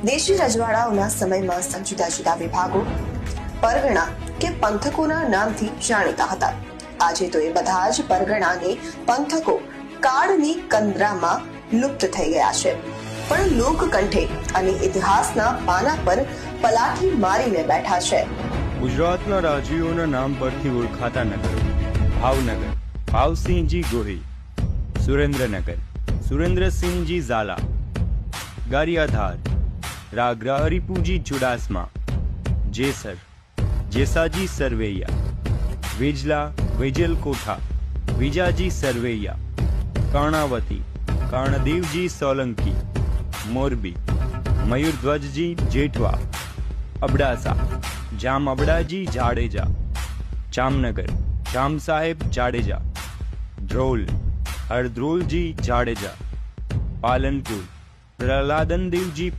દેશી રજવાડાઓના સમયમાં જુદા જુદા વિભાગો, પરગણા કે પંથકોના નામથી જાણીતા હતા. આજે તો એ બધા જ પરગણા ને પંથકો કાળની કંદરામાં લુપ્ત થઈ ગયા છે. પણ લોકકંઠે અને ઇતિહાસના પાના પર પલાઠી મારીને બેઠા છે. ગુજરાતના રાજવીઓના નામ પરથી ઓળખાતા નગરો: ભાવનગર, ભાવસિંહજી ગોહિલ; સુરેન્દ્રનગર, સુરેન્દ્રસિંહજી ઝાલા; ગારિયાધાર, રાગરા હરિપુજી ચુડાસમા; જેસર, જેસાજી સરવૈયા; વેજલા, વેજલકોઠા, વિજાજી સરવૈયા; કર્ણાવતી, કર્ણદેવજી સોલંકી; મોરબી, મયુરધ્વજજી જેઠવા; અબડાસા, જામ અબડાજી જાડેજા; જામનગર, જામ સાહેબ જાડેજા; ધ્રોલ, હરદ્રોલજી જાડેજા; પાલનપુર, પ્રહલાદનદેવજી